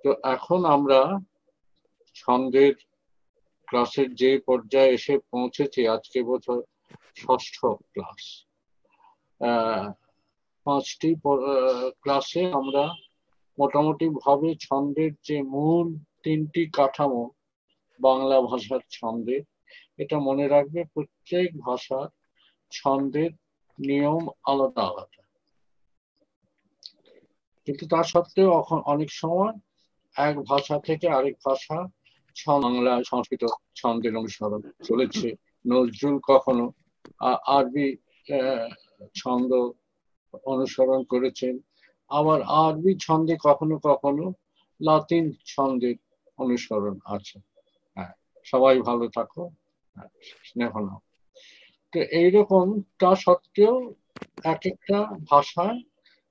তো এখন আমরা ছন্দের ক্লাসের যে পর্যায়ে এসে পৌঁছেছি, আজকে বোধহয় ষষ্ঠ ক্লাস। 5টি ক্লাসে আমরা মোটামুটি ভাবে ছন্দের যে মূল 3টি কাঠামো বাংলা ভাষার ছন্দের, এটা মনে রাখবে প্রত্যেক ভাষার ছন্দের নিয়ম আলাদা আলাদা, কিন্তু তা সত্ত্বেও অনেক সময় এক ভাষা থেকে আরেক ভাষা, বাংলা সংস্কৃত ছন্দের অনুসরণ চলেছে। নজরুল কখনো আরবি ছন্দ অনুসরণ করেছেন, আবার আরবি ছন্দে কখনো কখনো লাতিন ছন্দের অনুসরণ আছে। হ্যাঁ, সবাই ভালো থাকো, স্নেহ নাও। তো এইরকম তা সত্ত্বেও এক একটা ভাষায়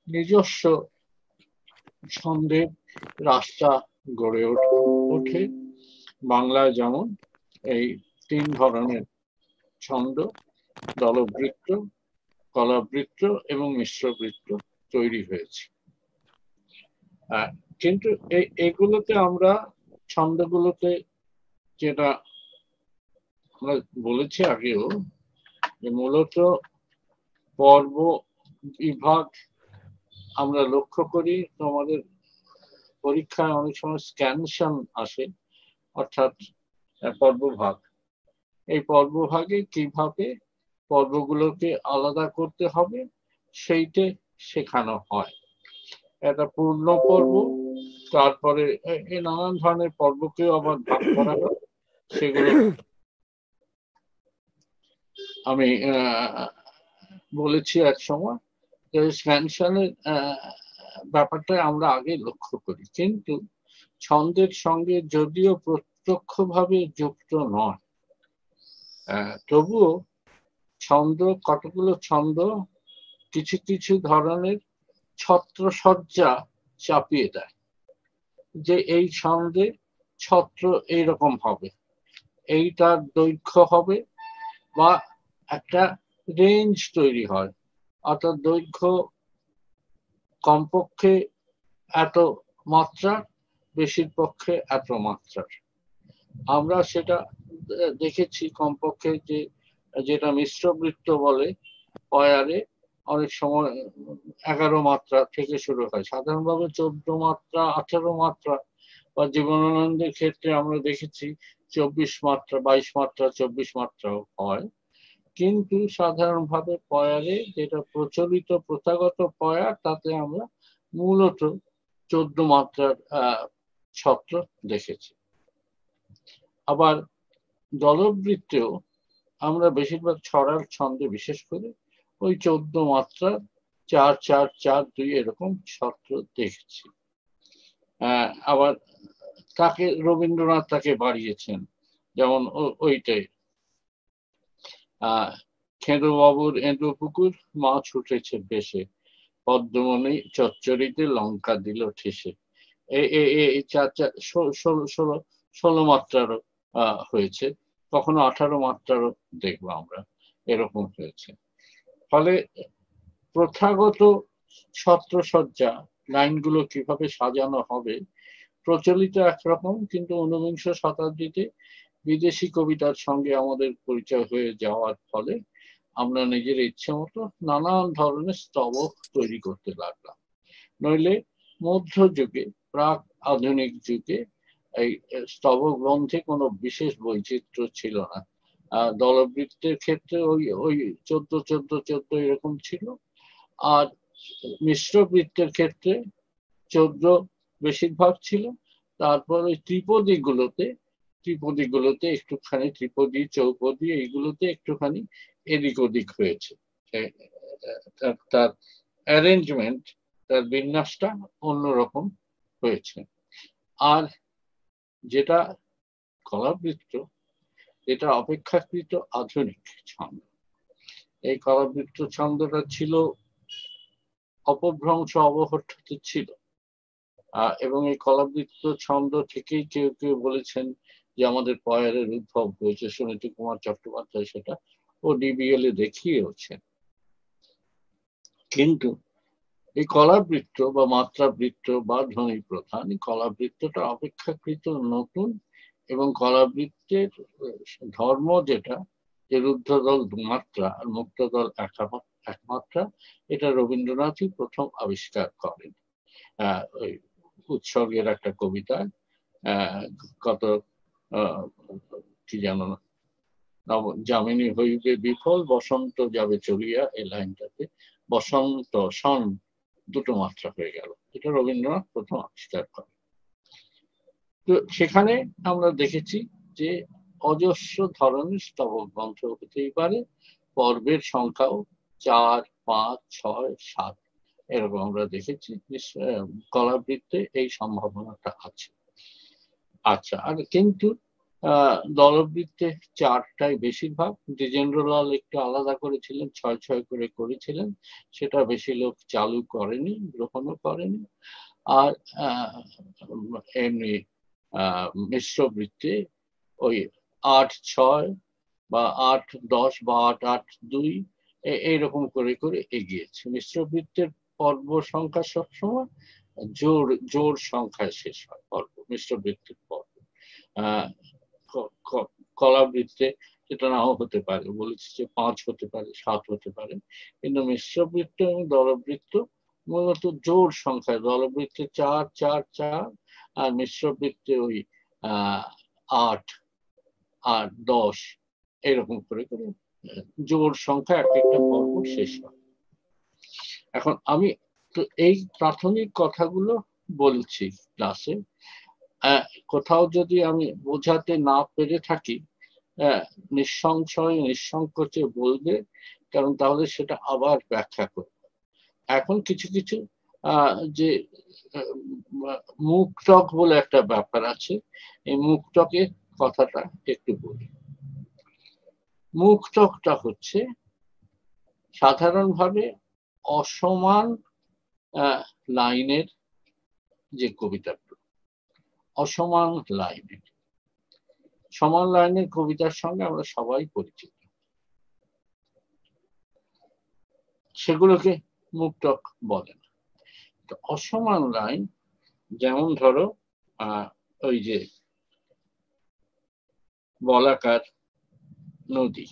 নিজস্ব ছন্দের রাস্তা গড়ে ওঠে। বাংলায় যেমন এই 3 ধরনের ছন্দ, দলবৃত্ত, কলাবৃত্ত এবং মিশ্র বৃত্ত তৈরি হয়েছে। কিন্তু এগুলোতে আমরা ছন্দগুলোতে যেটা আমরা বলেছি আগেও, যে মূলত পর্ব বিভাগ আমরা লক্ষ্য করি। আমাদের পরীক্ষায় অনেক সময় স্ক্যানশন আসে, অর্থাৎ পর্বভাগ। এই পর্বভাগে কিভাবে পর্বগুলোকে আলাদা করতে হবে সেইটা শেখানো হয়। একটা পূর্ণ পর্ব, তারপরে নানান ধরনের পর্বকেও আবার ভাগ করা হয়। সেগুলো আমি বলেছি এক সময়, স্ক্যানশনের ব্যাপারটা আমরা আগে লক্ষ্য করি, কিন্তু ছন্দের সঙ্গে যদিও প্রত্যক্ষভাবে যুক্ত নয়, তবুও ছন্দ, কতগুলো ছন্দ কিছু কিছু ধরনের ছত্রসজ্জা চাপিয়ে দেয়, যে এই ছন্দে ছত্র এইরকম হবে, এইটার দৈর্ঘ্য হবে, বা একটা রেঞ্জ তৈরি হয়, অর্থাৎ দৈর্ঘ্য কমপক্ষে এত মাত্রা, বেশির পক্ষে এত মাত্রার। আমরা সেটা দেখেছি কমপক্ষে, যেটা মিশ্র বৃত্ত বলে পয়ারে, অনেক সময় 11 মাত্রা থেকে শুরু হয়, সাধারণভাবে 14 মাত্রা, 18 মাত্রা, বা জীবনানন্দের ক্ষেত্রে আমরা দেখেছি 24 মাত্রা, 22 মাত্রা, 24 মাত্রাও হয়। কিন্তু সাধারণভাবে পয়ারে, যেটা প্রচলিত প্রথাগত পয়ার, তাতে আমরা মূলত 14 মাত্রার ছত্র দেখেছি। আবার দলবৃত্তেও আমরা বেশিরভাগ ছড়ার ছন্দে বিশেষ করে ওই 14 মাত্রার 4 4 4 2 এরকম ছত্র দেখেছি। আবার তাকে রবীন্দ্রনাথ তাকে বাড়িয়েছেন, যেমন ওইটাই খেঁদো বাবুর এঁদো পুকুর, মাছ উঠেছে বেশে, পদ্মমণি চচ্চরিতে লঙ্কা দিল ঠেসে। এই 16 মাত্রারও হয়েছে, কখনো 18 মাত্রারও দেখবো আমরা, এরকম হয়েছে। ফলে প্রথাগত ছত্রসজ্জা, লাইনগুলো কিভাবে সাজানো হবে, প্রচলিত একরকম, কিন্তু 19 শতাব্দীতে বিদেশি কবিতার সঙ্গে আমাদের পরিচয় হয়ে যাওয়ার ফলে আমরা নিজের ইচ্ছে মতো নানান ধরনের স্তবক তৈরি করতে লাগলাম। নইলে মধ্যযুগে, প্রাক আধুনিক যুগে এই স্তবক গ্রন্থে কোনো বিশেষ বৈচিত্র্য ছিল না। দলবৃত্তের ক্ষেত্রে ওই 14 14 14 এরকম ছিল, আর মিশ্র বৃত্তের ক্ষেত্রে 14 বেশিরভাগ ছিল। তারপর ওই ত্রিপদীগুলোতে একটুখানি, ত্রিপদী, চৌপদী, এইগুলোতে একটুখানি এদিক ওদিক হয়েছে, তার অ্যারেঞ্জমেন্ট, তার বিন্যাসটা অন্যরকম হয়েছে। আর যেটা কলাবৃত্ত, এটা অপেক্ষাকৃত আধুনিক ছন্দ। এই কলাবৃত্ত ছন্দটা ছিল অপভ্রংশ, অবহট্ঠিত ছিল, এবং এই কলাবৃত্ত ছন্দ থেকেই কেউ কেউ বলেছেন যে আমাদের পয়ারের উদ্ভব হয়েছে। সুনীতি কুমার চট্টোপাধ্যায় সেটা ও ডিবিএল এ দেখিয়েওছেন। কিন্তু এই কলাবৃত্ত বা মাত্রাবৃত্ত বা ধ্বনি প্রধান, এই কলাবৃত্তটা অপেক্ষাকৃত নতুন, এবং কলাবৃত্তের ধর্ম যেটা, যে রুদ্ধদল 2 মাত্রা আর মুক্তদল 1 মাত্রা, এটা রবীন্দ্রনাথই প্রথম আবিষ্কার করেন। ওই উৎসর্গের একটা কবিতা, কত কি জানো না, যামিনী হইবে বিফল, বসন্ত যাবে চলিয়া, এই লাইনটাতে বসন্ত সন 2 মাত্রা হয়ে গেল। এটা রবীন্দ্রনাথ প্রথম আবিষ্কার করেন। তো সেখানে আমরা দেখেছি যে অজস্র ধরনের স্তবক গ্রন্থ হতেই পারে, পর্বের সংখ্যাও 4, 5, 6, 7 এরকম আমরা দেখেছি। কলাবৃত্তে এই সম্ভাবনাটা আছে। আচ্ছা, আর কিন্তু দলবৃত্তে 4টাই বেশিরভাগ। দ্বিজেন্দ্রলাল একটু আলাদা করেছিলেন, 6 করে করেছিলেন, সেটা বেশি লোক চালু করেনি, গ্রহণও করেনি। আর এমনি মিশ্র বৃত্তে ওই 8, 6 বা 8, 10 বা 8, 8, 2 এইরকম করে করে এগিয়েছে। মিশ্র বৃত্তের পর্ব সংখ্যা সবসময় জোড় সংখ্যায় শেষ হয় পর্ব, মিশ্র বৃত্তের পর্ব। কলাবৃত্তে সেটা নাও হতে পারে, বলেছি যে 5 হতে পারে, 7 হতে পারে, কিন্তু মিশ্রবৃত্ত এবং দলবৃত্ত মূলত জোড় সংখ্যায়। দলবৃত্তে 4, 4, 4, আর মিশ্রবৃত্তে ওই 8, 8, 10 এরকম করে করে জোড় সংখ্যা এক একটা পর্ব শেষ হয়। এখন আমি তো এই প্রাথমিক কথাগুলো বলছি ক্লাসে, কোথাও যদি আমি বোঝাতে না পেরে থাকি, নিঃসংশয় নিঃসংকোচে বলবে, কারণ তাহলে সেটা আবার ব্যাখ্যা করবে। এখন কিছু কিছু যে মুক্তক বলে একটা ব্যাপার আছে, এই মুক্তকের কথাটা একটু বলি। মুক্তকটা হচ্ছে সাধারণভাবে অসমান লাইনের যে কবিতাগুলো, অসমান লাইনের, সমান লাইনের কবিতার সঙ্গে আমরা সবাই পরিচিত, সেগুলোকে মুক্তক বলে না। তো অসমান লাইন, যেমন ধরো ওই যে বলাকার নদী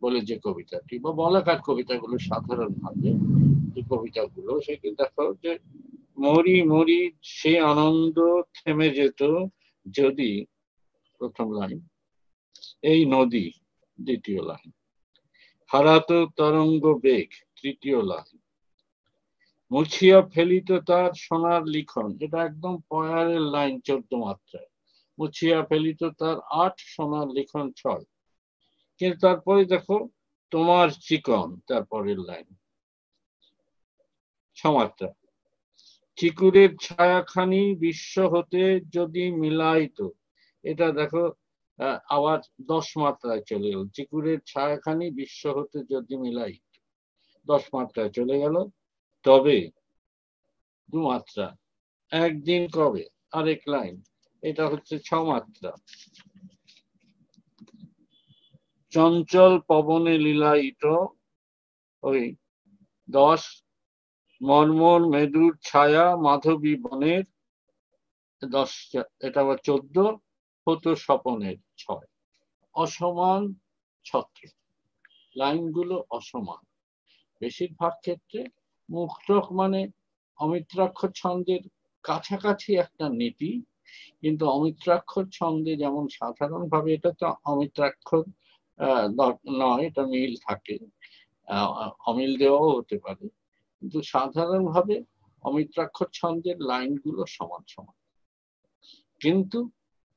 বলে যে কবিতাটি, বা বলাকার কবিতাগুলো সাধারণভাবে যে কবিতাগুলো, সেগুলো দেখো যে মরি মরি সে আনন্দ থেমে যেত যদি, প্রথম লাইন, এই নদী, দ্বিতীয় লাইন, হারাতো তরঙ্গ বেগ, তৃতীয় লাইন, মুছিয়া ফেলিত তার সোনার লিখন, এটা একদম পয়ারের লাইন 14 মাত্রায়, মুছিয়া ফেলিত তার 8, সোনার লিখন 6। কিন্তু তারপরে দেখো তোমার চিকন, তারপরের লাইন 6 মাত্রা, চিকুরের ছায়াখানি বিশ্ব হতে যদি মিলাইতো, এটা দেখো আবার 10 মাত্রায় চলে গেল, চিকুরের ছায়াখানি বিশ্ব হতে যদি মিলাইতো, 10 মাত্রায় চলে গেল। তবে 2 মাত্রা, একদিন কবে, আরেক লাইন, এটা হচ্ছে 6 মাত্রা, চঞ্চল পবনে লীলায়িত, ওই 10, মর্মর মেদুর ছায়া মাধবী বনের, 10, এটা আবার 14, হতো স্বপনের 6। অসমান ছত্র, লাইনগুলো অসমান। বেশিরভাগ ক্ষেত্রে মুক্তক মানে অমিত্রাক্ষর ছন্দের কাছাকাছি একটা নীতি, কিন্তু অমিত্রাক্ষর ছন্দে যেমন সাধারণভাবে, এটা তো অমিত্রাক্ষর নয়, এটা মিল থাকে, অমিল দেওয়াও হতে পারে, কিন্তু সাধারণভাবে অমিত্রাক্ষর ছন্দের লাইনগুলো সমান সমান। কিন্তু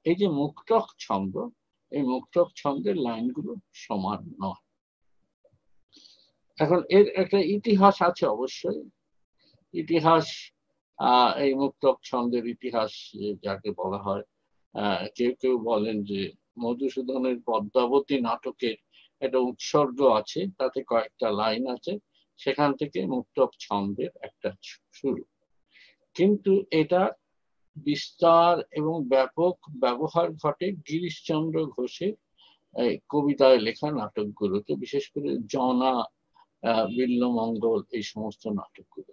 এই যে মুক্তক ছন্দ, এই মুক্তক ছন্দের লাইনগুলো সমান নয়। এখন এর একটা ইতিহাস আছে অবশ্যই। ইতিহাস, এই মুক্তক ছন্দের ইতিহাস যাকে বলা হয়, কেউ কেউ বলেন যে মধুসূদনের পদ্মাবতী নাটকের একটা উৎসর্গ আছে, তাতে কয়েকটা লাইন আছে, সেখান থেকে মুক্তক ছন্দের একটা শুরু। কিন্তু এটা বিস্তার এবং ব্যাপক ব্যবহার ঘটে গিরিশচন্দ্র ঘোষের কবিতায় লেখা নাটকগুলোতে, বিশেষ করে জনা বিল্লমঙ্গল, এই সমস্ত নাটকগুলো।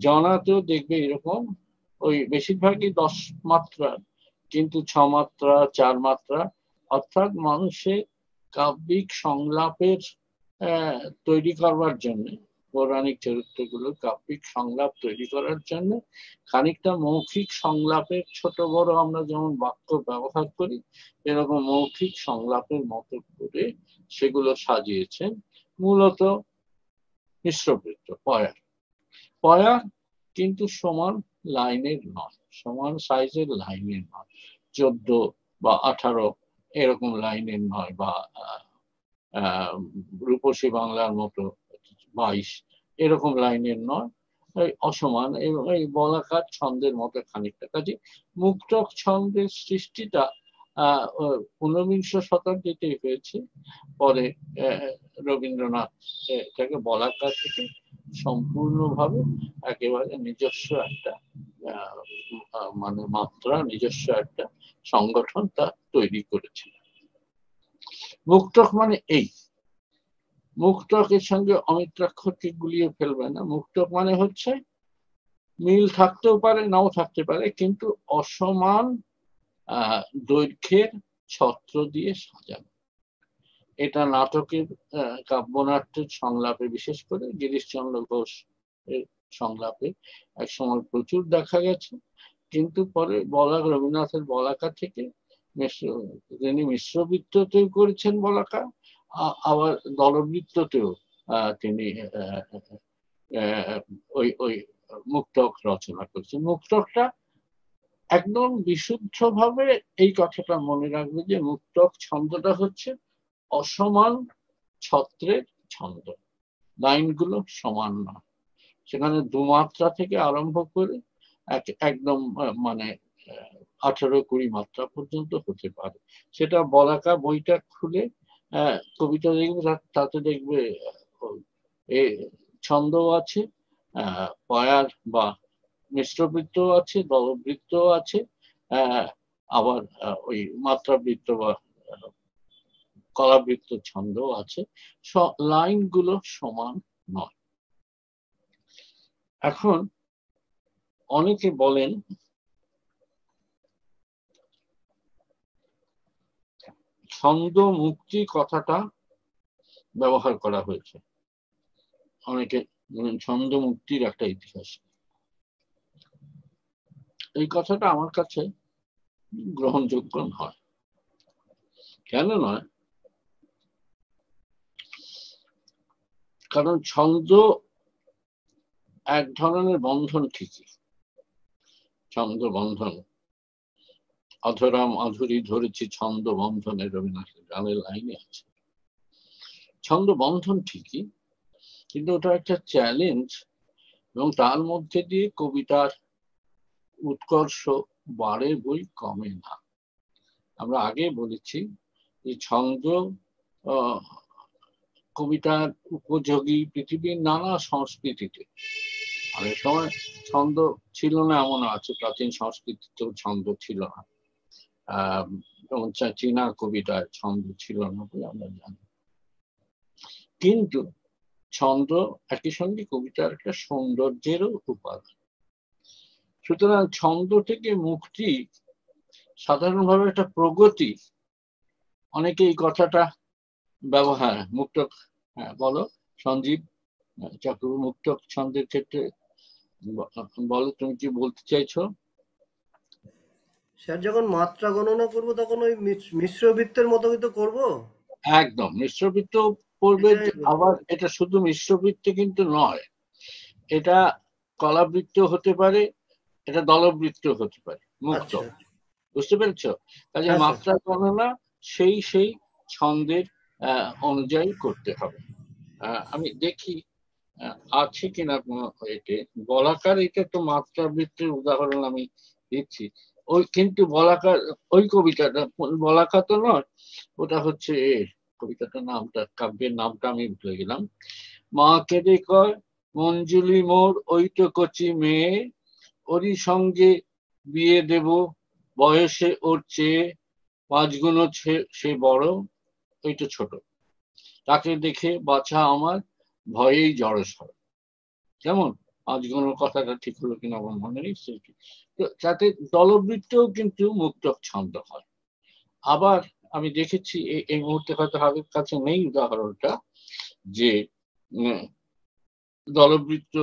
জনাতেও দেখবে এরকম ওই বেশিরভাগই 10 মাত্রা, কিন্তু 6 মাত্রা 4 মাত্রা, অর্থাৎ মানুষের কাব্যিক সংলাপের তৈরি করবার জন্য, পৌরাণিক চরিত্রগুলো কাব্যিক সংলাপ তৈরি করার জন্য খানিকটা মৌখিক সংলাপের, ছোট বড় আমরা যেমন বাক্য ব্যবহার করি এরকম মৌখিক সংলাপের মতো করে সেগুলো সাজিয়েছেন। মূলত মিশ্রবৃত্ত, পয়ার পয়ার কিন্তু সমান লাইনের নয়, সমান সাইজের লাইনের নয়, 14 বা 18 এরকম লাইনের নয়, বা রূপসী বাংলার মতো 22 এরকম লাইনের নয়, অসমান এবং এই বলাকার ছন্দের মতো খানিকটা। কাজে মুক্তক ছন্দের সৃষ্টিটা 19 শতাব্দীতেই হয়েছে। পরে রবীন্দ্রনাথ এটাকে বলাকার থেকে সম্পূর্ণভাবে একেবারে নিজস্ব একটা মানে মাত্রা, নিজস্ব একটা সংগঠন তা তৈরি করেছিল। মুক্তক মানে এই, মুক্তকের সঙ্গে অমিত্রাক্ষরকে গুলিয়ে ফেলবে না। মুক্তক মানে হচ্ছে মিল থাকতেও পারে, নাও থাকতে পারে, কিন্তু অসমান দৈর্ঘ্যের ছত্র দিয়ে সাজানো। এটা নাটকের কাব্যনাট্যের সংলাপে, বিশেষ করে গিরিশচন্দ্র ঘোষ এর সংলাপে এক সময় প্রচুর দেখা গেছে, কিন্তু পরে রবীন্দ্রনাথের বলাকা থেকে তিনি মিশ্রবৃত্ততেও করেছেন বলাকা, আবার দলবৃত্ততেও তিনি ওই ওই মুক্তক রচনা করেছেন। মুক্তকটা একদম বিশুদ্ধভাবে এই কথাটা মনে রাখবে যে মুক্তক ছন্দটা হচ্ছে অসমান ছত্রের ছন্দ, লাইনগুলো সমান না, সেখানে 2 মাত্রা থেকে আরম্ভ করে একদম মানে 18-20 মাত্রা পর্যন্ত হতে পারে। সেটা বলাকা বইটা খুলে কবিতা দেখবে, তাতে দেখবে ছন্দ আছে, পয়ার বা মিশ্রবৃত্ত আছে, দলবৃত্ত আছে, আবার ওই মাত্রাবৃত্ত বা কলাবৃত্ত ছন্দ আছে, লাইনগুলো সমান নয়। এখন অনেকে বলেন ছন্দ মুক্তি কথাটা ব্যবহার করা হয়েছে, অনেকে ছন্দ মুক্তির একটা ইতিহাস। এই কথাটা আমার কাছে গ্রহণযোগ্য নয়। কেন নয়? কারণ ছন্দ এক ধরনের বন্ধন, ঠিকই ছন্দ বন্ধন, অধরাম অধুরি ধরেছি ছন্দ বন্ধনে, রবীন্দ্রনাথের গানের লাইনে আছে। ছন্দ বন্ধন ঠিকই, কিন্তু ওটা একটা চ্যালেঞ্জ, এবং তার মধ্যে দিয়ে কবিতার উৎকর্ষ বাড়ে, বই কমে না। আমরা আগে বলেছি যে ছন্দ কবিতার উপযোগী পৃথিবীর নানা সংস্কৃতিতে। অনেক সময় ছন্দ ছিল না এমন আছে, প্রাচীন সংস্কৃতিতেও ছন্দ ছিল না, যেমন চীনা কবিতায় ছন্দ ছিল না বলে আমরা জানি। কিন্তু ছন্দ একই সঙ্গে কবিতার একটা সৌন্দর্যেরও উপাদান। সুতরাং ছন্দ থেকে মুক্তি সাধারণভাবে একটা প্রগতি। অনেকে এই কথাটা ব্যবহার, মুক্তক, বলো সঞ্জীব চক্রবর্তী, মুক্তক ছন্দের ক্ষেত্রে বলো, তুমি কি বলতে চাইছো? স্যার যখন মাত্রা গণনা করব তখন ওই মিশ্রবৃত্তের মতো তো করব। একদম মিশ্রবৃত্ত পড়বে, আবার এটা শুধু মিশ্রবৃত্তে কিন্তু নয়, এটা কলাবৃত্ত হতে পারে, এটা দলবৃত্ত হতে পারে, মুক্ত। বুঝতে পেরেছো? কাজে মাত্রা গণনা সেই সেই ছন্দের অনুযায়ী করতে হবে। আমি দেখি আছে কিনা কোনো এতে বলাকার, এটা তো মাত্রাবৃত্তের উদাহরণ আমি দিচ্ছি। ওই কিন্তু বলাকার ওই কবিতাটা বলাকা তো নয়, ওটা হচ্ছে কবিতাটার নামটা, কাব্যের নামটা আমি ভুলে গেলাম। মা কেঁদে কয় মঞ্জুলি মোর ওই তো কচি মেয়ে, ওরই সঙ্গে বিয়ে দেব বয়সে ওর চেয়ে 5 গুণ সে বড়, ওই তো ছোট, তাকে দেখে বাছা আমার ভয়েই জড়সড়। যেমন আজ কোনো কথাটা ঠিক হলো কিনা আমার মনে নেই, তো যাতে দলবৃত্তও কিন্তু মুক্তক ছন্দ হয়। আবার আমি দেখেছি এই মুহূর্তে হয়তো হাতের কাছে নেই উদাহরণটা, যে দলবৃত্ত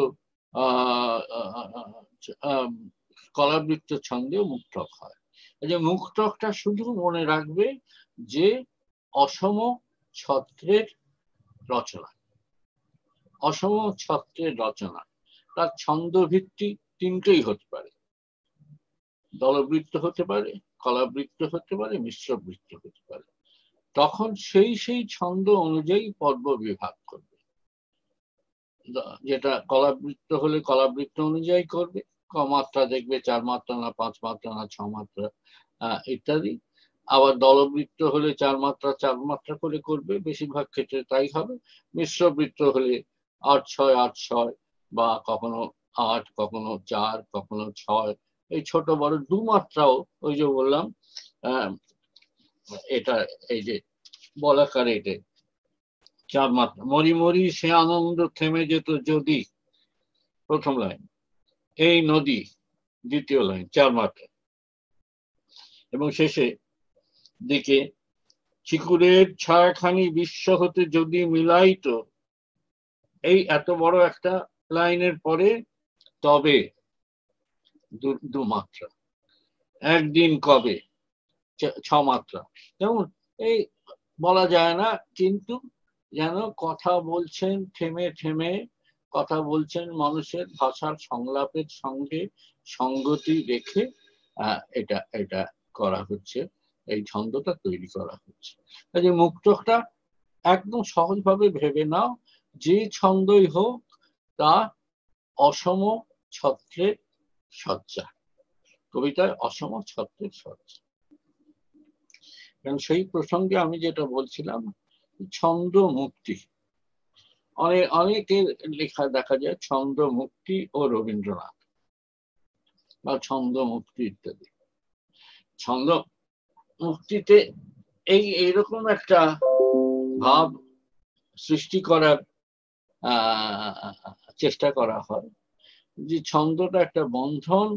কলাবৃত্ত ছন্দেও মুক্তক হয়। এই যে মুক্তকটা শুধু মনে রাখবে যে অসম ছত্রের রচনা, অসম ছত্রের রচনা, তার ছন্দ ভিত্তি তিনটেই হতে পারে, দলবৃত্ত হতে পারে, কলাবৃত্ত হতে পারে, মিশ্রবৃত্ত হতে পারে। তখন সেই সেই ছন্দ অনুযায়ী পর্ব বিভাগ করবে। যেটা কলাবৃত্ত হলে কলাবৃত্ত অনুযায়ী করবে, মাত্রা দেখবে 4 মাত্রা না 5 মাত্রা না 6 মাত্রা ইত্যাদি। আবার দলবৃত্ত হলে 4 মাত্রা 4 মাত্রা করে করবে, বেশিরভাগ ক্ষেত্রে তাই হবে। মিশ্রবৃত্ত হলে 8/6 বা কখনো 8, কখনো 4, কখনো 6, এই ছোট বড় 2 মাত্রাও, ওই যে বললাম এটা এই যে বলাকারে এটা 4 মাত্রা। মরি মরি সে আনন্দ থেমে যেত যদি, প্রথম লাইন, এই নদী, দ্বিতীয় লাইন, 4 মাত্রা। এবং শেষে দিকে চিকুরের ছায়াখানি বিশ্ব হতে যদি মিলাইতো, এই এত বড় একটা লাইনের পরে তবে 2 মাত্রা। একদিন কবে, 6 মাত্রা। যেমন এই বলা যায় না, কিন্তু যেন কথা বলছেন থেমে থেমে, কথা বলছেন মানুষের ভাষার সংলাপের সঙ্গে সঙ্গতি রেখে এটা এটা করা হচ্ছে, এই ছন্দটা তৈরি করা হচ্ছে। কাজে মুক্তকটা একদম সহজভাবে ভেবে নাও, যে ছন্দই হোক তা অসম ছত্রের সজ্জা, কবিতায় অসম ছত্রের সজ্জা। কারণ সেই প্রসঙ্গে আমি যেটা বলছিলাম, ছন্দ মুক্তি, অনেকের লেখা দেখা যায় ছন্দ মুক্তি ও রবীন্দ্রনাথ বা ছন্দ মুক্তি ইত্যাদি। ছন্দ মুক্তিতে এইরকম একটা ভাব সৃষ্টি করার চেষ্টা করা হয় যে ছন্দটা একটা বন্ধন,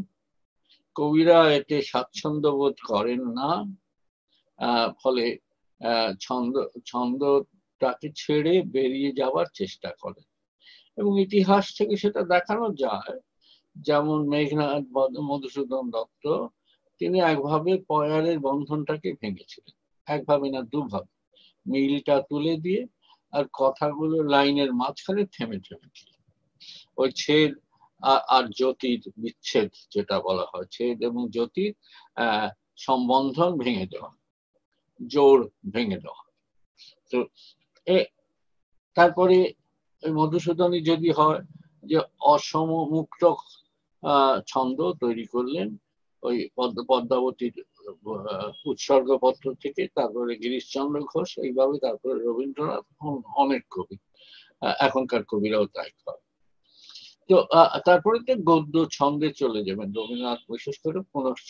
কবিরা এতে স্বাচ্ছন্দ্য বোধ করেন না, ফলে ছন্দটাকে ছেড়ে বেরিয়ে যাওয়ার চেষ্টা করেন। এবং ইতিহাস থেকে সেটা দেখানো যায়, যেমন মেঘনাদ মধুসূদন দত্ত, তিনি একভাবে পয়ারের বন্ধনটাকে ভেঙেছিলেন, একভাবে না দুভাবে, মিলটা তুলে দিয়ে আর কথাগুলো লাইনের মাঝখানে থেমে থেমে, ওই ছেদ আর জ্যোতির বিচ্ছেদ যেটা বলা হয়, ছেদ এবং জ্যোতির সম্বন্ধন ভেঙে দেওয়া, জোর ভেঙে দেওয়া। তো তারপরে মধুসূদনী যদি হয় যে অসম মুক্ত ছন্দ তৈরি করলেন ওই পদ্মাবতীর উৎসর্গপত্র থেকে, তারপরে গিরিশচন্দ্র ঘোষ, এইভাবে তারপরে রবীন্দ্রনাথ, অনেক কবি, এখনকার কবিরাও তাই করে। তো তারপরে তো গদ্য ছন্দে চলে যাবেন রবীন্দ্রনাথ, বিশেষ করে পুনশ্চ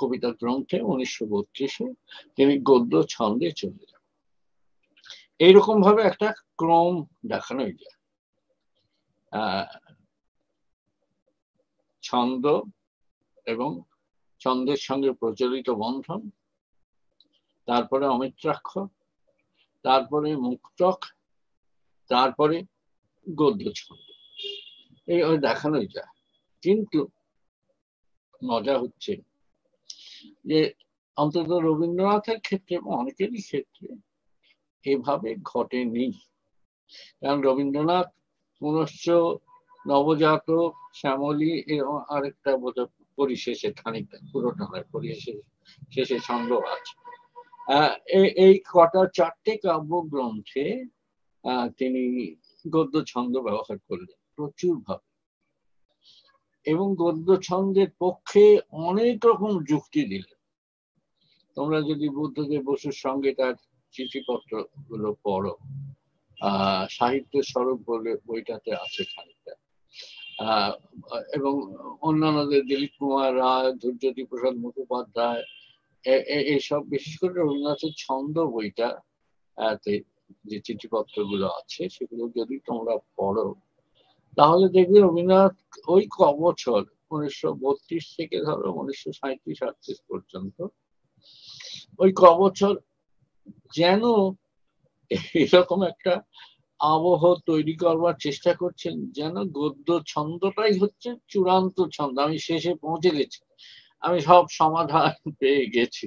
কবিতা গ্রন্থে 1932-এ তিনি গদ্য ছন্দে চলে যান। এইরকম ভাবে একটা ক্রম দেখানো যায়, ছন্দ এবং ছন্দের সঙ্গে প্রচলিত বন্ধন, তারপরে অমিত্রাক্ষর, তারপরে মুক্তক, তারপরে গদ্য ছন্দ, এই দেখানোই যায়। কিন্তু মজা হচ্ছে যে অন্তত রবীন্দ্রনাথের ক্ষেত্রে এবং অনেকেরই ক্ষেত্রে এভাবে ঘটেনি। কারণ রবীন্দ্রনাথ পুনশ্চ, নবজাতক, শ্যামলী, আরেকটা বোধহয় পরিশেষে, খানিকটা পুরোটা নয়, শেষে ছন্দ আছে। এই কটা 4টে কাব্যগ্রন্থে তিনি গদ্য ছন্দ ব্যবহার করলেন প্রচুর ভাবে, এবং গদ্য ছন্দের পক্ষে অনেক রকম যুক্তি দিলেন। তোমরা যদি বুদ্ধদেব বসুর সঙ্গে তার চিঠিপত্র গুলো পড়ো, সাহিত্য স্বরূপ বলে বইটাতে আছে খানিকটা, এবং অন্যান্যদের দিলীপ কুমার রায়, ধৈর্যদী প্রসাদ মুখোপাধ্যায়, এইসব, বিশেষ করে রবীন্দ্রনাথের ছন্দ বইটা যে চিঠিপত্রগুলো আছে সেগুলো যদি তোমরা পড়ো তাহলে দেখবে রবীন্দ্রনাথ ওই ক বছর 1932 থেকে ধরো 1937-38 পর্যন্ত ওই ক বছর যেন এরকম একটা আবহ তৈরি করবার চেষ্টা করছেন যেন গদ্য ছন্দটাই হচ্ছে চূড়ান্ত ছন্দ। আমি শেষে পৌঁছে গেছি, আমি সব সমাধান পেয়ে গেছি,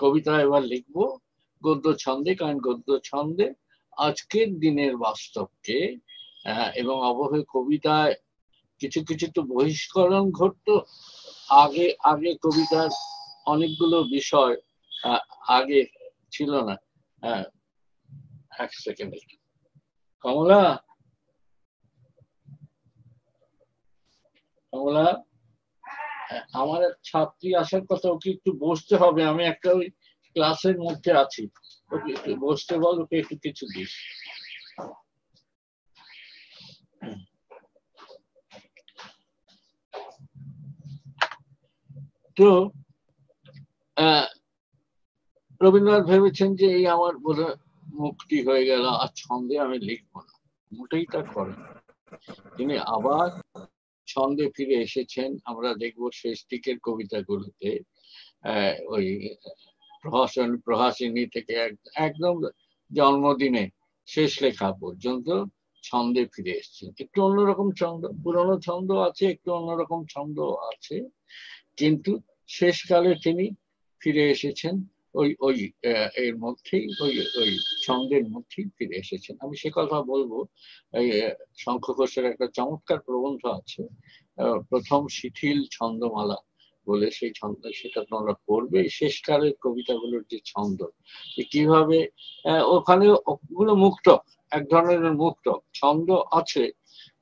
কবিতা এবার লিখবো গদ্য ছন্দে, কারণ গদ্য ছন্দে আজকের দিনের বাস্তবকে এবং অবহে কবিতায় কিছু কিছু তো বহিষ্করণ ঘটতো। আগে আগে কবিতার অনেকগুলো বিষয় আগে ছিল না। এক সেকেন্ড, কমলা কমলা আমার এক ছাত্রী আসার কথা, ওকে একটু বসতে হবে, আমি একটা ওই ক্লাসের মধ্যে আছি, ওকে একটু বসতে বল, ওকে একটু কিছু দিস। তো রবীন্দ্রনাথ ভেবেছেন যে এই আমার বোধহয় মুক্তি হয়ে গেল, আর ছন্দে আমি লিখবো না, মোটেই তা করেন। তিনি আবার ছন্দে ফিরে এসেছেন। আমরা দেখবো শেষ দিকের কবিতাগুলোতে ওই প্রহাসিনী থেকে একদম জন্মদিনে শেষ লেখা পর্যন্ত ছন্দে ফিরে এসেছেন। একটু অন্যরকম ছন্দ, পুরনো ছন্দ আছে, একটু অন্যরকম ছন্দ আছে, কিন্তু শেষকালে তিনি ফিরে এসেছেন ওই ওই এর মধ্যেই, ওই ওই ছন্দের মধ্যেই ফিরে এসেছেন। আমি সে কথা বলবো। এই শঙ্খ ঘোষের একটা চমৎকার প্রবন্ধ আছে, প্রথম শিথিল ছন্দমালা বলে, সেই ছন্দ, সেটা তোমরা পড়বে। শেষকালের কবিতাগুলোর যে ছন্দ, কিভাবে ওখানে ওগুলো মুক্তক, এক ধরনের মুক্তক ছন্দ আছে,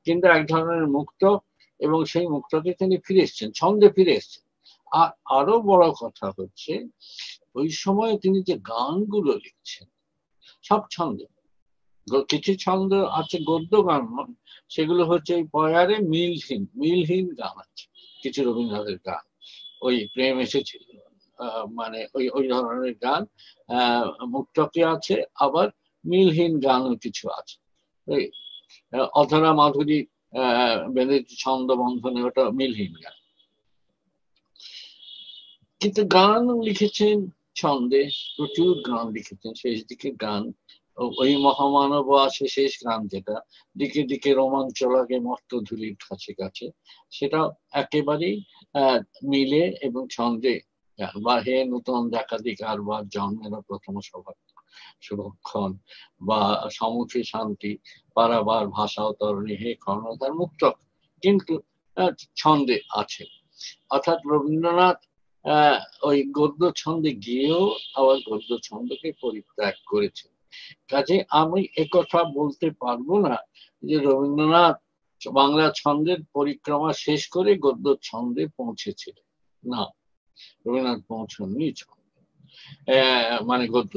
কিন্তু এক ধরনের মুক্তক, এবং সেই মুক্তকে তিনি ফিরে এসেছেন, ছন্দে ফিরে এসেছেন। আর আরো বড় কথা হচ্ছে ওই সময় তিনি যে গানগুলো লিখছেন সব ছন্দে। কিছু ছন্দ আছে গদ্য গান, সেগুলো হচ্ছে ওই পয়ারে মিলহীন গান আছে কিছু রবীন্দ্রনাথের গান, ওই প্রেম এসেছিল মানে ওই ওই ধরনের গান মুক্তকে আছে, আবার মিলহীন গানও কিছু আছে। ওই অধরা মাধুরী বেঁধে ছন্দ বন্ধনে, ওটা মিলহীন গান। কিন্তু গান লিখেছেন ছন্দে, প্রচুর গান লিখেছেন। শেষ দিকে গান, ওই মহামানব আসে শেষ গান, যেটা দিকে দিকে রোমাঞ্চ লাগে মর্ত ধুলির কাছে কাছে, সেটা একেবারেই মিলে এবং ছন্দে গান। বা হে নূতন দেখাদিক আরবার জন্মের প্রথম শুভক্ষণ, বা সমুখে শান্তি পারাবার ভাষা অতরণী হে কর্ণধার, মুক্তক কিন্তু ছন্দে আছে। অর্থাৎ রবীন্দ্রনাথ ওই গদ্য ছন্দে গিয়েও আবার গদ্য ছন্দকে পরিত্যাগ করেছেন। কাজে আমি একথা বলতে পারবো না যে রবীন্দ্রনাথ বাংলা ছন্দের পরিক্রমা শেষ করে গদ্য ছন্দে পৌঁছেছিলেন। না, রবীন্দ্রনাথ পৌঁছননি ছন্দে, মানে গদ্য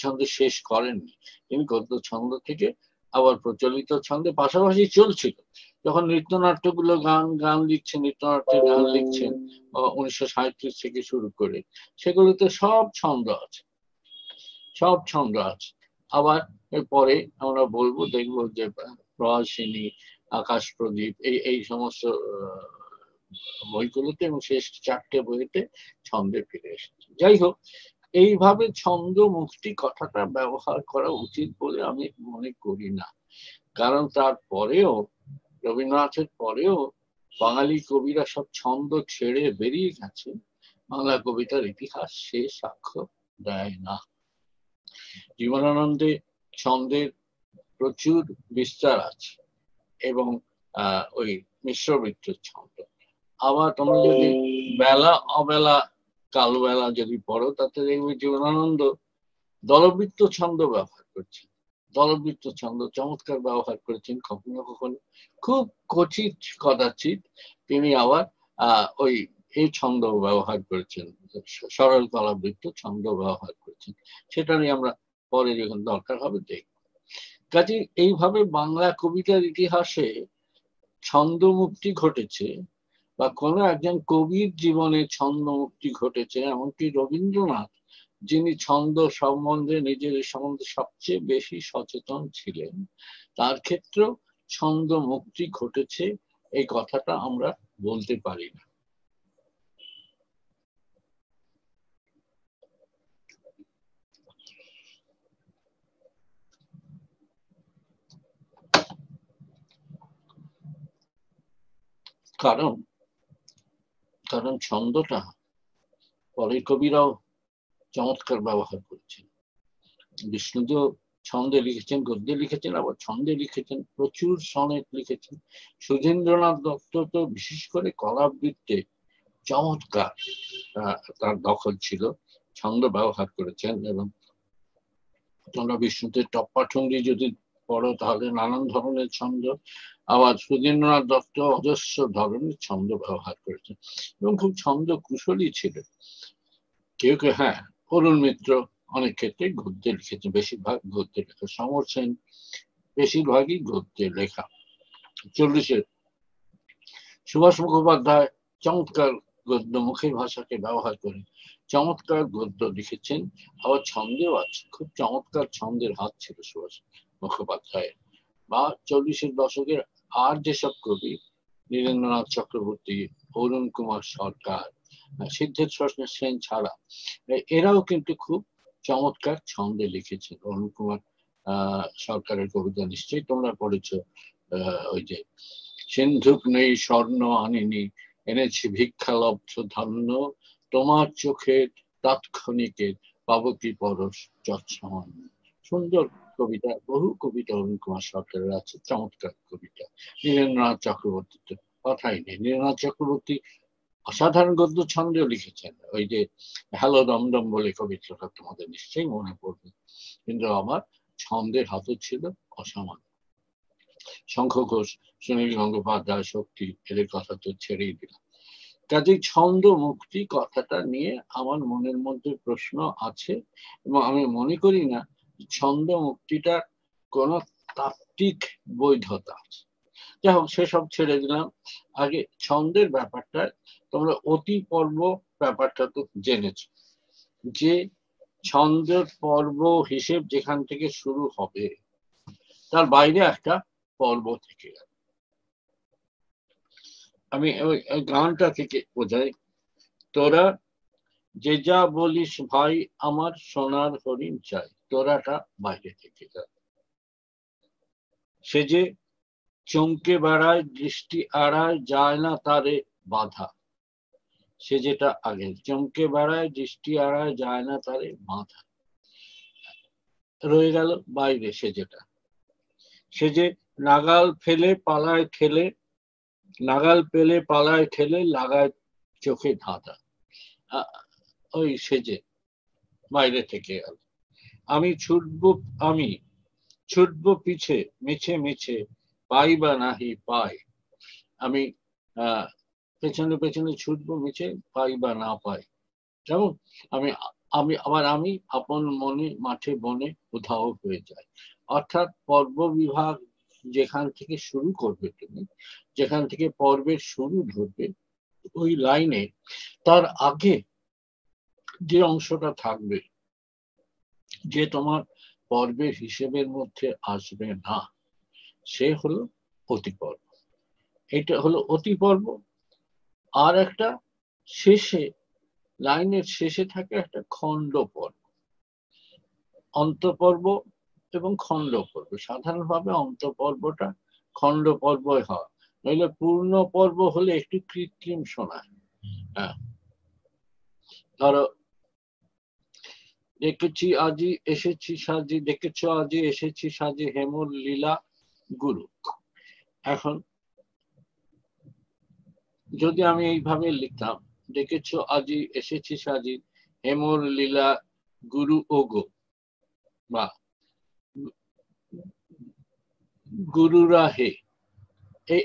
ছন্দে শেষ করেননি। তিনি গদ্য ছন্দ থেকে আবার প্রচলিত ছন্দে পাশাপাশি চলছিল। যখন নৃত্যনাট্যগুলো গান লিখছেন, নৃত্যনাট্যের গান লিখছেন 1937 থেকে শুরু করে, সেগুলোতে সব ছন্দ আছে। আবার পরে আমরা বলবো, দেখবো যে প্রহাসিনী, আকাশ প্রদীপ, এই সমস্ত বইগুলোতে এবং শেষ 4টে বইতে ছন্দে ফিরে এসেছে। যাই হোক, এইভাবে ছন্দ মুক্তি কথাটা ব্যবহার করা উচিত বলে আমি মনে করি না, কারণ তারপরেও রবীন্দ্রনাথের পরেও বাঙালি কবিরা সব ছন্দ ছেড়ে বেরিয়ে গেছে, বাংলা কবিতার ইতিহাস সে সাক্ষ্য দেয় না। জীবনানন্দে ছন্দের প্রচুর বিস্তার আছে, এবং ওই মিশ্রবৃত্তের ছন্দ। আবার তোমরা যদি বেলা অবেলা কালবেলা যদি পড়ো, তাতে দেখবে জীবনানন্দ দলবৃত্ত ছন্দ ব্যবহার করছেন, দলবৃত্ত ছন্দ চমৎকার ব্যবহার করেছেন। কখনো কখনো, খুব কচিত কদাচিৎ তিনি আবার ওই এই ছন্দ ব্যবহার করেছেন, সরল কলাবৃত্ত ছন্দ ব্যবহার করেছেন। সেটা নিয়ে আমরা পরে যখন দরকার হবে দেখব। কাজে এইভাবে বাংলা কবিতার ইতিহাসে ছন্দ মুক্তি ঘটেছে, বা কোনো একজন কবির জীবনে ছন্দ মুক্তি ঘটেছে, এমনকি রবীন্দ্রনাথ যিনি ছন্দ সম্বন্ধে নিজের সম্বন্ধে সবচেয়ে বেশি সচেতন ছিলেন, তার ক্ষেত্রেও ছন্দ মুক্তি ঘটেছে, এই কথাটা আমরা বলতে পারি না। কারণ কারণ ছন্দটা পরে কবিরাও চমৎকার ব্যবহার করেছেন। বিষ্ণুদেব ছন্দে লিখেছেন, গদ্যে লিখেছেন, আবার ছন্দে লিখেছেন, প্রচুর সনেট লিখেছেন। সুধীন্দ্রনাথ দত্ত তো বিশেষ করে কলাবৃত্তে চমৎকার তার দখল ছিল, ছন্দ ব্যবহার করেছেন। এবং তোমরা বিষ্ণুদেব টপ্পাঠুঙ্গি যদি পড়ো তাহলে নানান ধরনের ছন্দ, আবার সুধীন্দ্রনাথ দত্ত অজস্র ধরনের ছন্দ ব্যবহার করেছেন এবং খুব ছন্দ কুশলী ছিল। কেউ কেউ, হ্যাঁ, অরুণ মিত্র অনেক ক্ষেত্রে গদ্যে লিখেছেন, বেশিরভাগ গদ্যে লেখা। সমর সেন বেশিরভাগই গদ্যে লেখা। 40-এর সুভাষ মুখোপাধ্যায় চমৎকার গদ্য, মুখের ভাষাকে ব্যবহার করে চমৎকার গদ্য লিখেছেন, আবার ছন্দেও আছে, খুব চমৎকার ছন্দের হাত ছিল সুভাষ মুখোপাধ্যায়ের। বা 40-এর দশকের আর যেসব কবি, নীরেন্দ্রনাথ চক্রবর্তী, অরুণ কুমার সরকার, সিদ্ধেশ্বর সেন ছাড়া এরাও কিন্তু খুব চমৎকার ছন্দে লিখেছেন। অরুণ কুমার সরকারের কবিতা নিশ্চয়ই তোমরা পড়েছো, ওই যে সিন্ধুক নেই স্বর্ণ আনিনি, এনেছি ভিক্ষালব্ধ ধন্য, তোমার চোখের তাৎক্ষণিকের পাবো কি পরশ যৎসামান্য। সুন্দর কবিতা, বহু কবিতা অরুণ কুমার সরকারের আছে, চমৎকার কবিতা। নীরেন্দ্রনাথ চক্রবর্তীর কথাই নেই, নীরেন্দ্রনাথ চক্রবর্তী অসাধারণ গদ্য ছন্দেও লিখেছেন। ওই যে হ্যালো দমদম বলে কবিতাটা তোমাদের নিশ্চয়ই মনে পড়বে, কিন্তু আমার ছন্দের হাতও ছিল অসামান্য। শঙ্খ ঘোষ, সুনীল গঙ্গোপাধ্যায়, শক্তি, এদের কথা তো ছেড়েই দিলাম। কাজেই ছন্দ মুক্তি কথাটা নিয়ে আমার মনের মধ্যে প্রশ্ন আছে, এবং আমি মনে করি না ছন্দ মুক্তিটার কোন তাত্ত্বিক বৈধতা আছে। যাই হোক, সেসব ছেড়ে দিলাম। আগে ছন্দের ব্যাপারটা, তোমরা অতি পর্ব ব্যাপারটা তো জেনেছ, যে ছন্দের পর্ব হিসেব যেখান থেকে শুরু হবে তার বাইরে একটা পর্ব থেকে গেল। আমি ওই গানটা থেকে বোঝাই, তোরা যে যা বলিস ভাই আমার সোনার হরিণ চাই, তোরাটা বাইরে থেকে গেল। সে যে চমকে বেড়ায় দৃষ্টি আড়ায়, যায় না তারে বাধা, সে যেটা আগে, চমকে বেড়ায় দৃষ্টি আড়ায়, যায় না তারে বাধা, রয়ে গেল বাইরে। সে যেটা, সে যে নাগাল ফেলে পালায় ঠেলে, নাগাল পেলে পালায় ঠেলে, লাগায় চোখে ধাঁধা, ওই সে যে বাইরে থেকে গেল। আমি ছুটবো পিছে মিছে মিছে, পাই বা নাহি পাই, আমি পেছনে পেছনে ছুটবো মিছে, পাই বা না পাই। যেমন আমি আমি আবার আমি আপন মনে মাঠে বনে উধাও হয়ে যাই। অর্থাৎ পর্ব বিভাগ যেখান থেকে শুরু করবে, তুমি যেখান থেকে পর্বের শুরু ধরবে, ওই লাইনে তার আগে যে অংশটা থাকবে, যে তোমার পর্বের হিসেবের মধ্যে আসবে না, সে হলো অতি পর্ব। এটা হলো অতি পর্ব। আর একটা শেষে, লাইনের শেষে থাকে একটা খণ্ড পর্ব, অন্তপর্ব এবং খণ্ড পর্ব। সাধারণভাবে অন্তপর্বটা খণ্ড পর্বই হয়, নইলে পূর্ণ পর্ব হলে একটু কৃত্রিম শোনায়। হ্যাঁ, ধরো, দেখেছি আজি এসেছি সাজি, দেখেছ আজি এসেছি সাজি, হেমর লীলা গুরু। এখন যদি আমি এইভাবে লিখতাম, দেখেছ আজি এসেছি সাজি, হেমর লীলা গুরু ওগো, বা গুরুরা হে,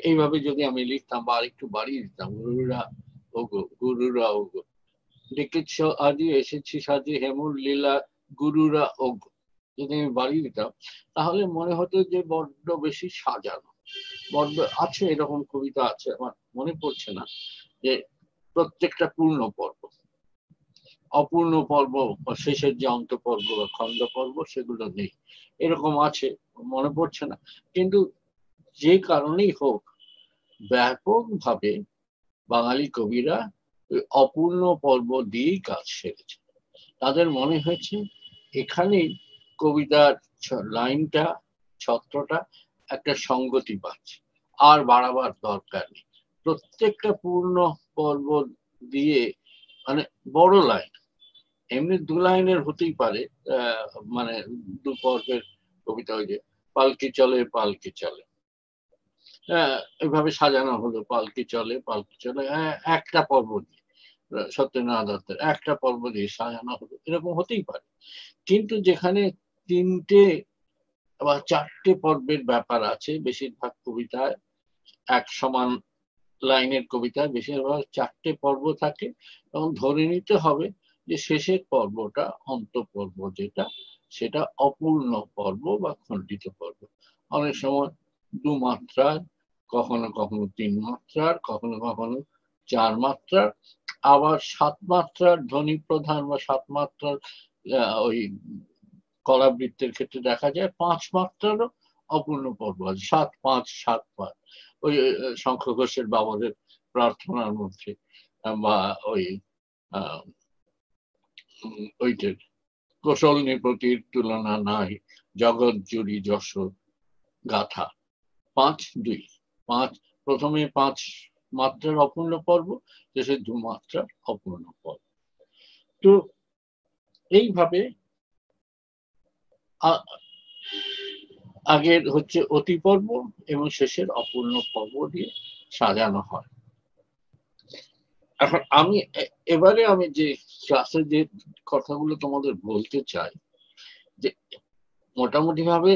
এইভাবে যদি আমি লিখতাম বা একটু বাড়িয়ে দিতাম, গুরুরা ওগো, গুরুরা ওগো, দেখেছ আজি এসেছি সাজি, হেমর লীলা গুরুরা ওগো, যদি আমি বাড়িয়ে দিতাম তাহলে মনে হতো যে বড্ড বেশি সাজানো। বড্ড আছে, এরকম কবিতা আছে, আমার মনে পড়ছে না, যে প্রত্যেকটা পূর্ণ পর্ব। অপূর্ণ পর্ব বা শেষের যে অন্ত পর্ব বা খণ্ড পর্ব সেগুলো নেই, এরকম আছে, মনে পড়ছে না। কিন্তু যে কারণেই হোক ব্যাপকভাবে বাঙালি কবিরা ওই অপূর্ণ পর্ব দিয়েই কাজ সেরেছে। তাদের মনে হয়েছে এখানেই কবিতার লাইনটা, ছত্রটা একটা সঙ্গতি পাচ্ছে, আর বাড়াবার দরকার নেই। প্রত্যেকটা পূর্ণ পর্ব দিয়ে, মানে বড় লাইন, এমনি দু লাইনের হতেই পারে, মানে দু পর্বের কবিতা, ওই যে পালকি চলে পালকি চলে, এইভাবে সাজানো হলো, পালকি চলে পালকি চলে, একটা পর্ব দিয়ে, সত্যেন্দ্রনাথ দত্তের একটা পর্ব দিয়ে সাজানো হলো, এরকম হতেই পারে। কিন্তু যেখানে তিনটে বা চারটে পর্বের ব্যাপার আছে, বেশিরভাগ কবিতায় এক সমান লাইনের কবিতায় বেশিরভাগ চারটে পর্ব থাকে, এবং ধরে নিতে হবে যে শেষের পর্বটা, অন্ত পর্ব যেটা, সেটা অপূর্ণ পর্ব বা খণ্ডিত পর্ব। অনেক সময় দু মাত্রার, কখনো কখনো তিন মাত্রার, কখনো কখনো চার মাত্রার, আবার সাত মাত্রার ধ্বনি প্রধান বা সাত মাত্রার ওই কলাবৃত্তের ক্ষেত্রে দেখা যায় পাঁচ মাত্রারও অপূর্ণ পর্ব আছে, ৭-৫-৭-৫। ওই শঙ্খ ঘোষের বাবাদের প্রার্থনার মধ্যে, বা ওই ওইটার কোশল নৃপতির তুলনা নাই, জগৎ জুড়ি যশ গাথা, ৫-২, ৫, প্রথমে ৫ মাত্রার অপূর্ণ পর্ব, শেষে ২ মাত্রার অপূর্ণ পর্ব। তো এইভাবে আগের হচ্ছে অতি পর্ব এবং শেষের অপূর্ণ পর্ব দিয়ে সাজানো হয়। এখন আমি এবারে আমি যে ক্লাসে যে কথাগুলো তোমাদের বলতে চাই, যে মোটামুটি ভাবে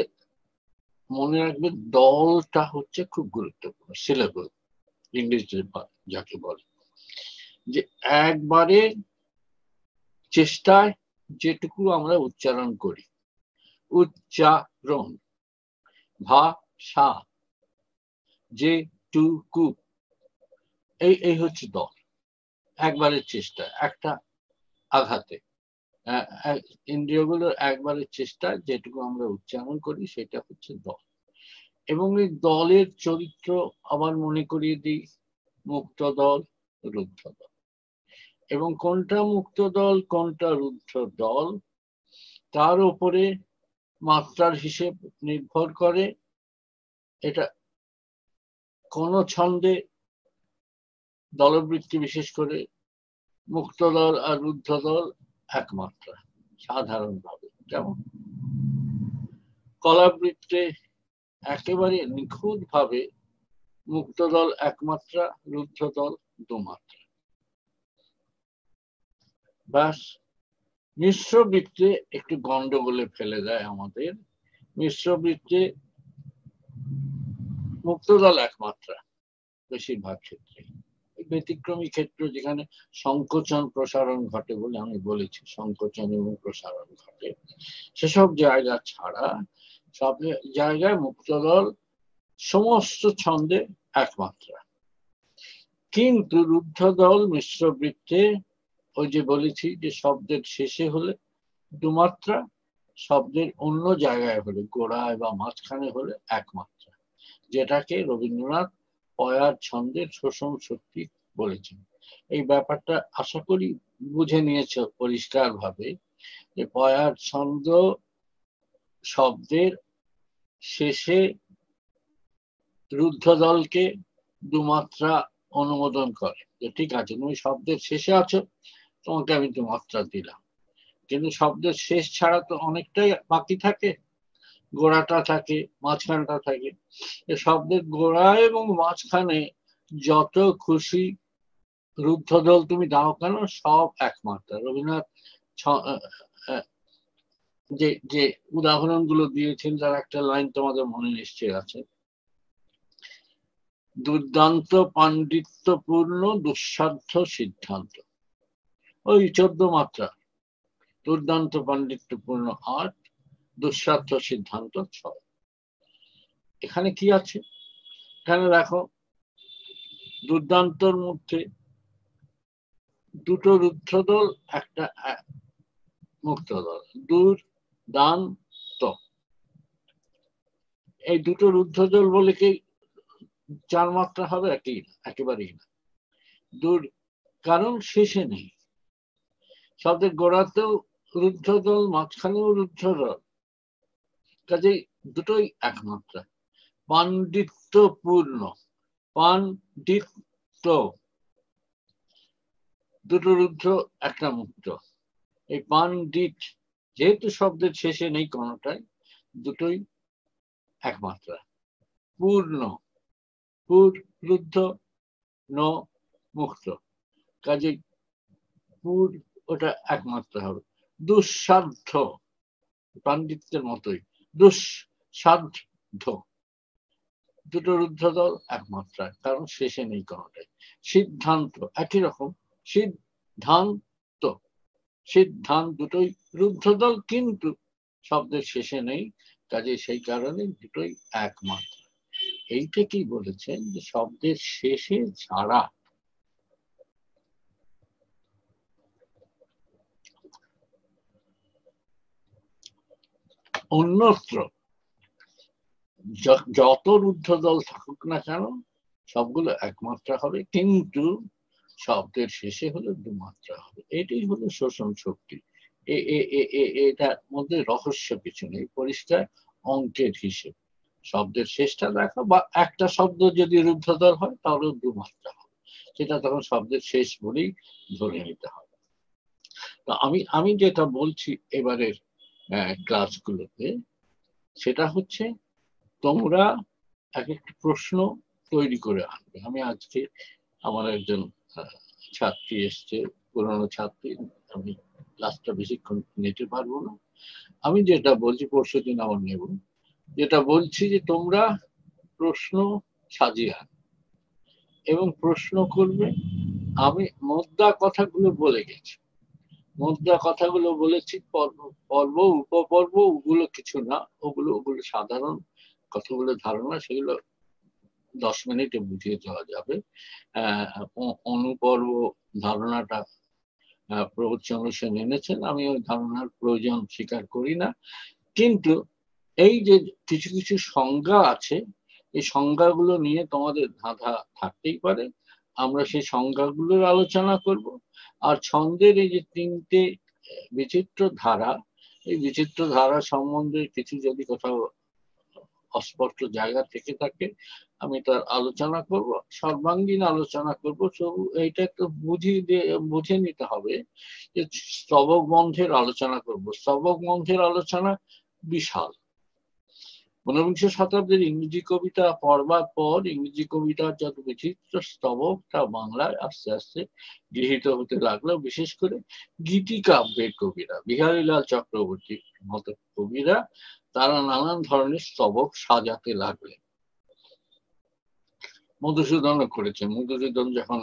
মনে রাখবে দলটা হচ্ছে খুব গুরুত্বপূর্ণ, সিলেবল ইংরেজিতে যাকে বলে, যে একবারে চেষ্টায় যেটুকু আমরা উচ্চারণ করি, উচ্চারণ, ভাষা, যেটুকু, এই হচ্ছে দল। একবারের চেষ্টা, একটা আঘাতে, ইন্দ্রিয়গুলোর একবারের চেষ্টা যেটুকু আমরা উচ্চারণ করি সেটা হচ্ছে দল। এবং এই দলের চরিত্র আবার মনে করিয়ে দিই, মুক্ত দল, রুদ্ধ দল। এবং কোনটা মুক্ত দল কোনটা রুদ্ধ দল তার উপরে মাত্রার হিসেব নির্ভর করে। এটা কোন ছন্দে দলবৃত্তি, বিশেষ করে মুক্ত দল আর রুদ্ধ দল একমাত্রা সাধারণভাবে, যেমন কলাবৃত্তে একেবারে নিখুঁত ভাবে মুক্ত দল একমাত্রা, রুদ্ধ দল দুমাত্রা। ব্যাস, মিশ্র বৃত্তে একটু গন্ডগোলে ফেলে দেয় আমাদের। মিশ্র বৃত্তে মুক্ত দল একমাত্রা বেশিরভাগ ক্ষেত্রে, ব্যতিক্রমী ক্ষেত্র যেখানে সংকোচন প্রসারণ ঘটে বলে আমি বলেছি, সংকোচন এবং প্রসারণ ঘটে, সেসব জায়গা ছাড়া সব জায়গায় মুক্ত দল সমস্ত ছন্দে একমাত্রা। কিন্তু রুদ্ধ দল মিশ্র বৃত্তে ওই যে বলেছি যে শব্দের শেষে হলে দুমাত্রা, শব্দের অন্য জায়গায় হলে, গোড়ায় বা মাঝখানে হলে একমাত্রা, যেটাকে রবীন্দ্রনাথ পয়ার ছন্দের শোষণ শক্তি বলেছেন। এই ব্যাপারটা আশা করি বুঝে নিয়েছ পরিষ্কার ভাবে, যে পয়ার ছন্দ শব্দের শেষে রুদ্ধ দলকে দুমাত্রা অনুমোদন করে, যে ঠিক আছে তুমি শব্দের শেষে আছো, তোমাকে আমি দুমাত্রা দিলাম। কিন্তু শব্দের শেষ ছাড়া তো অনেকটাই বাকি থাকে, গোড়াটা থাকে, মাঝখানটা থাকে। শব্দের গোড়া এবং মাঝখানে যত খুশি রুদ্ধদল তুমি দাও কেন, সব একমাত্রা। রবীন্দ্রনাথ যে যে উদাহরণগুলো দিয়েছেন তার একটা লাইন তোমাদের মনে নিশ্চয়ই আছে, দুর্দান্ত পাণ্ডিত্যপূর্ণ দুঃসাধ্য সিদ্ধান্ত, ওই 14 মাত্রা, দুর্দান্ত পাণ্ডিত্যপূর্ণ 8, দুঃসাধ্য সিদ্ধান্ত 6। এখানে কি আছে, এখানে দেখো দুর্দান্তর মধ্যে দুটো রুদ্ধদল, একটা মুক্ত দল। দূর, দান, ত। এই দুটো রুদ্ধদল বলে কি 4 মাত্রা হবে? একেবারেই না। দূর, কারণ শেষে নেই। শব্দের গোড়াতেও রুদ্ধদল, মাঝখানেও রুদ্ধদল, কাজেই দুটোই একমাত্রা। পাণ্ডিত্যপূর্ণ, পাণ্ডিত্য, দুটো রুদ্ধ, একটা মুক্ত। এই পাণ্ডিত, যেহেতু শব্দের শেষে নেই কোনোটাই, দুটোই একমাত্রা। পূর্ণ, পুর রুদ্ধ, ন মুক্ত, কাজে পুর ওটা একমাত্রা হবে। দুঃসাধ্য, পাণ্ডিত্যের মতোই, দুঃসাধ্য, দুটো রুদ্ধদল একমাত্রা, কারণ শেষে নেই কোনোটাই। সিদ্ধান্ত একই রকম, সিদ্ধান্ত, সিদ্ধান্ত, দুটোই রুদ্ধদল কিন্তু শব্দের শেষে নেই, কাজে সেই কারণে দুটোই একমাত্র। এইটা কি বলেছেন যে শব্দের শেষে ছাড়া অন্যত্র যত রুদ্ধদল থাকুক না কেন সবগুলো একমাত্রা হবে, কিন্তু শব্দের শেষে হলো 2 মাত্রা হবে। এটাই হলো শোষণ শক্তি। এটার মধ্যে রহস্য কিছু নেই, পরিষ্কার অঙ্কের হিসেব। শব্দের শেষটা দেখো, বা একটা শব্দ যদি রুদ্ধদল হয় তাহলে 2 মাত্রা হবে, সেটা তখন শব্দের শেষ বলেই ধরে নিতে হবে। তো আমি যেটা বলছি এবারের ক্লাসগুলোতে, সেটা হচ্ছে তোমরা এক একটা প্রশ্ন তৈরি করে আনবে। আমি আজকে আমার একজন ছাত্রী এসছে, পুরনো ছাত্রী, আমি ক্লাসটা বেশিক্ষণ নিতে পারবো না। আমি যেটা বলছি, পরশু দিন আমার নেব, যেটা বলছি যে তোমরা প্রশ্ন সাজিয়ে আন এবং প্রশ্ন করবে। আমি মোদ্দা কথাগুলো বলে গেছি, মোদ্দা কথাগুলো বলেছি। পর্ব উপপর্ব ওগুলো কিছু না, ওগুলো সাধারণ কতগুলো ধারণা, সেগুলো 10 মিনিটে বুঝিয়ে দেওয়া যাবে। অনুপর্ব ধারণাটা প্রবোধচন্দ্র সেন এনেছেন, আমি ওই ধারণার প্রয়োজন স্বীকার করি না। কিন্তু এই যে কিছু কিছু সংজ্ঞা আছে, এই সংজ্ঞাগুলো নিয়ে তোমাদের ধাঁধা থাকতেই পারে। আমরা সেই সংজ্ঞাগুলোর আলোচনা করব। আর ছন্দের এই যে 3টে বিচিত্র ধারা, এই বিচিত্র ধারা সম্বন্ধে কিছু যদি কোথাও অস্পষ্ট জায়গা থেকে থাকে, আমি তার আলোচনা করব, সর্বাঙ্গীন আলোচনা করব। এইটা একটু বুঝে নিতে হবে যে স্তবক বন্ধের আলোচনা করব। স্তবক বন্ধের আলোচনা বিশাল। 19 শতাব্দীর ইংরেজি কবিতা পড়বার পর ইংরেজি কবিতার যত বিচিত্র স্তবক তা বাংলায় আস্তে আস্তে গৃহীত হতে লাগলো। বিশেষ করে গীতিকাব্যের কবিরা, বিহারীলাল চক্রবর্তীর মতো কবিরা, তারা নানান ধরনের স্তবক সাজাতে লাগলেন। মধুসূদনও করেছেন। মধুসূদন যখন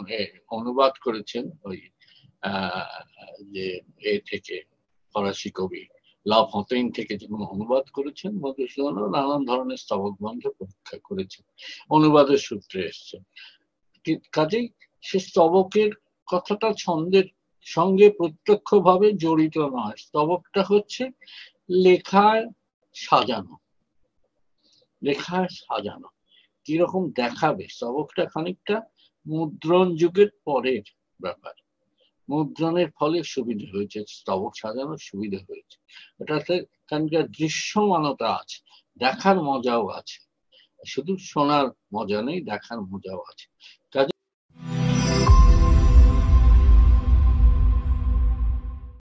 অনুবাদ করেছেন ওই যে থেকে ফরাসি কবি লা ফন্তেইন থেকে যখন অনুবাদ করেছেন, মধুসূদনও নানান ধরনের স্তবক বন্ধ পরীক্ষা করেছেন, অনুবাদের সূত্রে এসছে। কাজেই সে স্তবকের কথাটা ছন্দের সঙ্গে প্রত্যক্ষভাবে জড়িত নয়। স্তবকটা হচ্ছে লেখায় সাজানো, লেখায় সাজানো। কিরকম দেখাবে স্তবকটা, খানিকটা মুদ্রণ যুগের পরের ব্যাপার। মুদ্রণের ফলে সুবিধা হয়েছে, স্তবক সাজানোর সুবিধা হয়েছে। ওটাতে খানিকটা দৃশ্যমানতা আছে, দেখার মজাও আছে। শুধু শোনার মজা নেই, দেখার মজাও আছে।